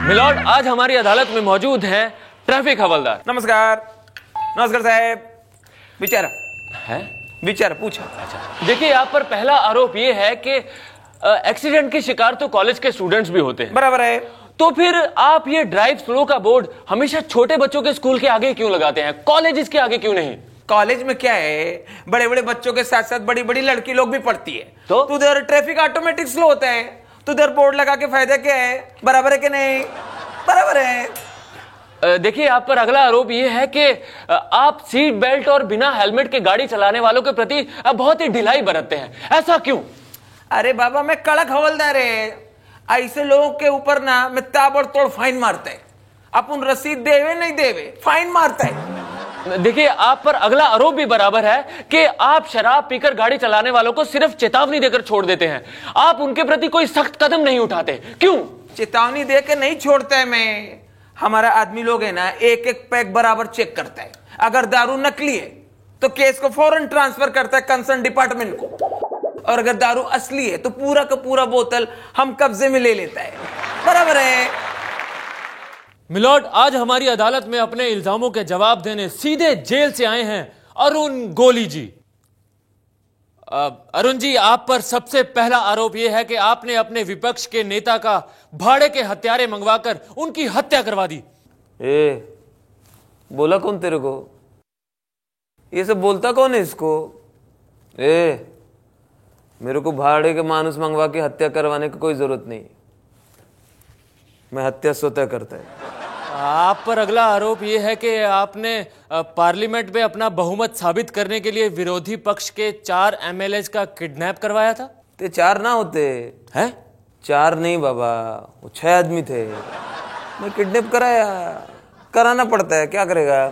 Milord, आज हमारी अदालत में मौजूद हैं ट्रैफिक हवलदार। नमस्कार। नमस्कार साहब। विचारा है? विचारा पूछा। अच्छा, देखिए, आप पर पहला आरोप ये है कि एक्सीडेंट के शिकार तो कॉलेज के स्टूडेंट्स भी होते हैं। बराबर है। तो फिर आप ये ड्राइव स्लो का बोर्ड हमेशा छोटे बच्चों के स्कूल के आगे क्यों लगाते हैं, कॉलेज के आगे क्यों नहीं? कॉलेज में क्या है, बड़े बड़े बच्चों के साथ साथ बड़ी बड़ी लड़की लोग भी पढ़ती है, तो उधर ट्रैफिक ऑटोमेटिक स्लो होता है, तो उधर बोर्ड लगा के फायदा क्या है? बराबर है कि नहीं? बराबर है। देखिए, आप पर अगला आरोप ये है कि आप सीट बेल्ट और बिना हेलमेट के गाड़ी चलाने वालों के प्रति बहुत ही ढिलाई बरतते हैं। ऐसा क्यों? अरे बाबा, मैं कड़क हवलदार है, ऐसे लोगों के ऊपर ना मैं ताबड़तोड़ फाइन मारता है। अपन रसीद देवे नहीं देवे फाइन मारता है। देखिए, आप पर अगला आरोप भी बराबर है कि आप शराब पीकर गाड़ी चलाने वालों को सिर्फ चेतावनी देकर छोड़ देते हैं, आप उनके प्रति कोई सख्त कदम नहीं उठाते। क्यों? चेतावनी देकर नहीं छोड़ता है मैं। हमारा आदमी लोग है ना, एक एक पैक बराबर चेक करता है। अगर दारू नकली है तो केस को फौरन ट्रांसफर करता है कंसर्न डिपार्टमेंट को, और अगर दारू असली है तो पूरा का पूरा बोतल हम कब्जे में ले लेता है। बराबर है। मिलॉर्ड, आज हमारी अदालत में अपने इल्जामों के जवाब देने सीधे जेल से आए हैं अरुण गोली जी। अरुण जी, आप पर सबसे पहला आरोप यह है कि आपने अपने विपक्ष के नेता का भाड़े के हत्यारे मंगवाकर उनकी हत्या करवा दी। बोला कौन तेरे को? ये सब बोलता कौन है इसको? मेरे को भाड़े के मानुस मंगवा के हत्या करवाने की कोई जरूरत नहीं, मैं हत्या स्वतः करता है। आप पर अगला आरोप यह है कि आपने पार्लियामेंट में अपना बहुमत साबित करने के लिए विरोधी पक्ष के 4 MLAs का किडनैप करवाया था। ते 4 ना होते हैं? 4 नहीं बाबा, वो 6 आदमी थे। मैं किडनैप कराना पड़ता है, क्या करेगा?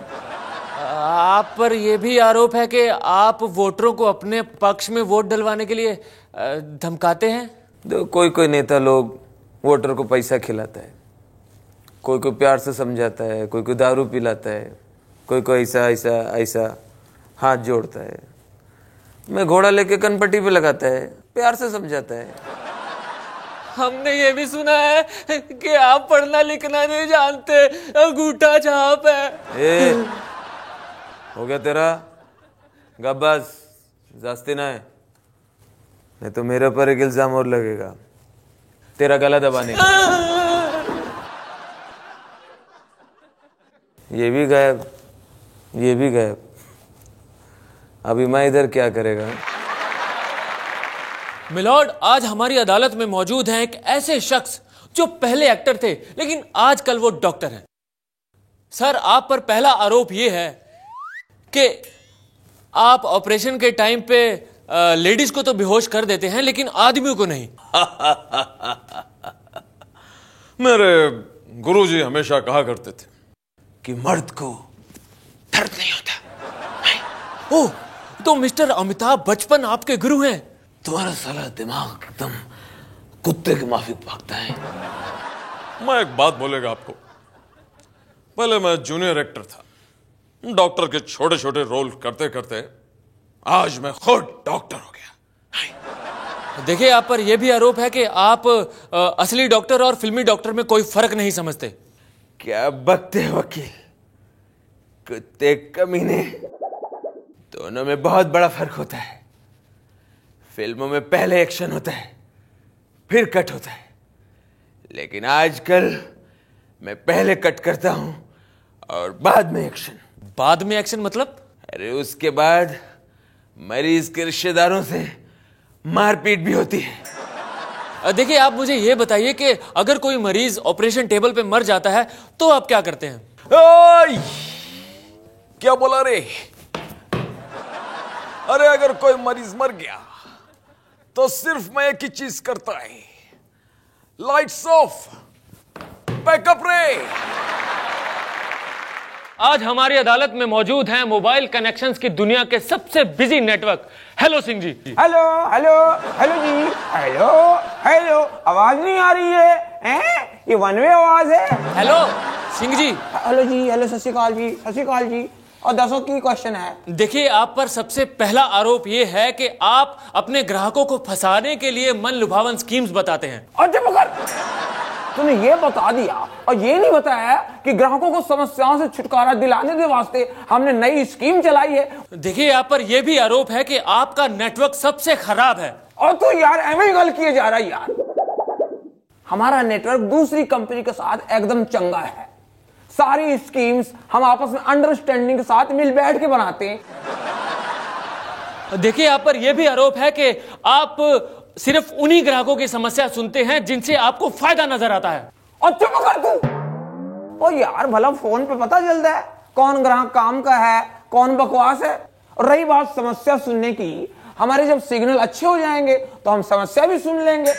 आप पर यह भी आरोप है कि आप वोटरों को अपने पक्ष में वोट डलवाने के लिए धमकाते हैं। कोई कोई नेता लोग वोटर को पैसा खिलाता है, कोई कोई प्यार से समझाता है, कोई कोई दारू पिलाता है, कोई कोई ऐसा ऐसा ऐसा हाथ जोड़ता है। मैं घोड़ा लेके कनपट्टी पे लगाता है, प्यार से समझाता है। हमने ये भी सुना है कि आप पढ़ना लिखना नहीं जानते, अंगूठा छाप है। हो गया तेरा? गब्बास जास्ती ना है, नहीं तो मेरे पर एक इल्जाम और लगेगा, तेरा गला दबाने का। ये भी गायब, ये भी गायब। अभी मैं इधर क्या करेगा? मिलॉर्ड, आज हमारी अदालत में मौजूद हैं एक ऐसे शख्स जो पहले एक्टर थे लेकिन आजकल वो डॉक्टर हैं। सर, आप पर पहला आरोप यह है कि आप ऑपरेशन के टाइम पे लेडीज को तो बेहोश कर देते हैं लेकिन आदमियों को नहीं। मेरे गुरुजी हमेशा कहा करते थे कि मर्द को दर्द नहीं होता। ओह, तो मिस्टर अमिताभ बच्चन आपके गुरु हैं? तुम्हारा साला दिमाग एकदम कुत्ते के माफिक भागता है। मैं एक बात बोलेगा आपको, पहले मैं जूनियर एक्टर था, डॉक्टर के छोटे छोटे रोल करते करते आज मैं खुद डॉक्टर हो गया। देखिए, आप पर यह भी आरोप है कि आप असली डॉक्टर और फिल्मी डॉक्टर में कोई फर्क नहीं समझते। क्या बकते वकील, कुत्ते कमीने, दोनों में बहुत बड़ा फर्क होता है। फिल्मों में पहले एक्शन होता है फिर कट होता है, लेकिन आजकल मैं पहले कट करता हूं और बाद में एक्शन। बाद में एक्शन मतलब? अरे उसके बाद मरीज के रिश्तेदारों से मारपीट भी होती है। देखिए, आप मुझे यह बताइए कि अगर कोई मरीज ऑपरेशन टेबल पे मर जाता है तो आप क्या करते हैं? ओए! क्या बोला रे? अरे अगर कोई मरीज मर गया तो सिर्फ मैं एक ही चीज करता है, लाइट्स ऑफ, बैकअप रे। आज हमारी अदालत में मौजूद हैं मोबाइल कनेक्शंस की दुनिया के सबसे busy network. Hello Singh ji. Hello hello hello जी, हेलो हेलो। आवाज नहीं आ रही है, हैं? ये वन वे आवाज है। हेलो सिंह जी। हेलो जी, हेलो, सत श्री अकाल जी, सत श्री अकाल जी। और दसों की क्वेश्चन है। देखिए, आप पर सबसे पहला आरोप यह है कि आप अपने ग्राहकों को फंसाने के लिए मन लुभावन स्कीम्स बताते हैं। और जब अगर तूने ये बता दिया और ये नहीं बताया कि ग्राहकों को समस्याओं से छुटकारा दिलाने के वास्ते हमने नई स्कीम चलाई है। देखिए, यहाँ पर यह भी आरोप है कि आपका नेटवर्क सबसे खराब है। और तो यार एवं ही गल किए जा रहा है यार। हमारा नेटवर्क दूसरी कंपनी के साथ एकदम चंगा है। सारी स्कीम्स हम आपस में अंडरस्टैंडिंग के साथ मिल बैठ के बनाते हैं। देखिए, यहाँ पर यह भी आरोप है कि आप सिर्फ उन्हीं ग्राहकों की समस्या सुनते हैं जिनसे आपको फायदा नजर आता है। और चुप कर तू। ओ यार, भला फोन पे पता चलता है कौन ग्राहक काम का है, कौन बकवास है। और रही बात समस्या सुनने की, हमारे जब सिग्नल अच्छे हो जाएंगे तो हम समस्या भी सुन लेंगे।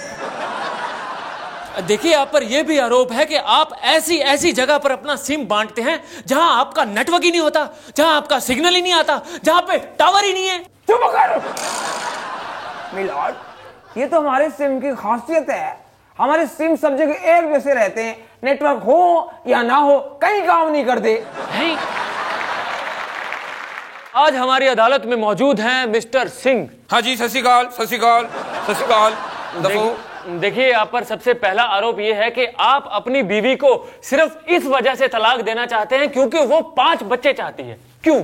देखिए, यहाँ पर यह भी आरोप है कि आप ऐसी ऐसी जगह पर अपना सिम बांटते हैं जहां आपका नेटवर्क ही नहीं होता, जहां आपका सिग्नल ही नहीं आता, जहां पे टावर ही नहीं है। चुप कर मिलॉर्ड, ये तो हमारे सिम की खासियत है। हमारे सिम सब जगह एक जैसे रहते हैं, नेटवर्क हो या ना हो कहीं काम नहीं करते। आज हमारी अदालत में मौजूद हैं मिस्टर सिंह। हाँ जी, सत श्री अकाल, सत श्री अकाल, सत श्री अकाल। देखिए, यहाँ पर सबसे पहला आरोप यह है कि आप अपनी बीवी को सिर्फ इस वजह से तलाक देना चाहते हैं क्योंकि वो 5 बच्चे चाहती है। क्यों?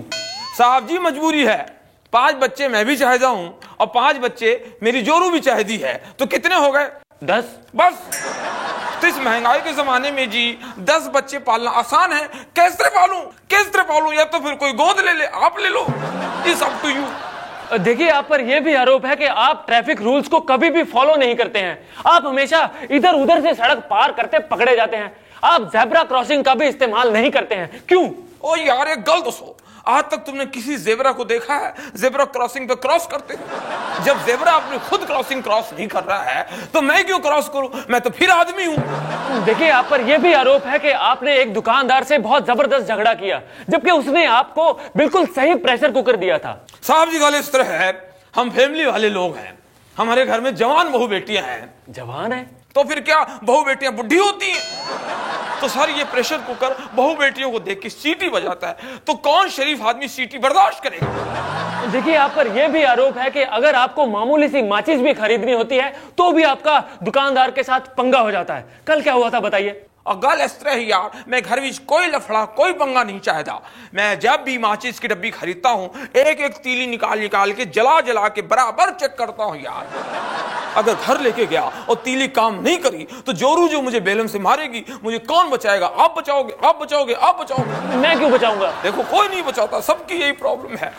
साहब जी, मजबूरी है। 5 बच्चे मैं भी चाहता हूं और 5 बच्चे मेरी जोरू भी चाहती है, तो कितने हो गए? 10। बस। तो इस महंगाई के जमाने में जी 10 बच्चे पालना आसान है। कैसे पालूं? या तो फिर कोई गोद ले ले, आप ले लो। It's up to you. देखिए, यहाँ पर यह भी आरोप है कि आप ट्रैफिक रूल्स को कभी भी फॉलो नहीं करते हैं। आप हमेशा इधर उधर से सड़क पार करते पकड़े जाते हैं। आप ज़ेब्रा क्रॉसिंग का भी इस्तेमाल नहीं करते हैं। क्यों? ओ यार, एक गल दसो, आज तक तुमने किसी जेबरा को देखा है जेबरा क्रॉसिंग पे क्रॉस करते? जब जेबरा अपनी खुद क्रॉसिंग क्रॉस नहीं कर रहा है तो मैं क्यों क्रॉस करूं? मैं तो फिर आदमी हूं। देखिए, यहाँ पर यह भी आरोप है कि आपने एक दुकानदार से बहुत जबरदस्त झगड़ा किया जबकि उसने आपको बिल्कुल सही प्रेशर कुकर दिया था। साहब जी, गल इस तरह है, हम फैमिली वाले लोग हैं। हमारे घर में जवान बहू बेटियां हैं। जवान है तो फिर क्या बहू बेटियां बुढ़ी होती हैं? तो सर, ये प्रेशर कुकर बहू बेटियों को देख के सीटी बजाता है, तो कौन शरीफ आदमी सीटी बर्दाश्त करेगा? देखिए, यहाँ पर यह भी आरोप है कि अगर आपको मामूली सी माचिस भी खरीदनी होती है तो भी आपका दुकानदार के साथ पंगा हो जाता है। कल क्या हुआ था बताइए? और गल इस तरह ही यार, मैं घर में कोई लफड़ा कोई पंगा नहीं चाहता। मैं जब भी माचिस की डब्बी खरीदता हूं, एक एक तीली निकाल के जला के बराबर चेक करता हूं यार। अगर घर लेके गया और तीली काम नहीं करी तो जोरू जो मुझे बेलन से मारेगी, मुझे कौन बचाएगा? आप बचाओगे, आप बचाओगे, आप बचाओगे। मैं क्यों बचाऊंगा? देखो, कोई नहीं बचाता, सबकी यही प्रॉब्लम है।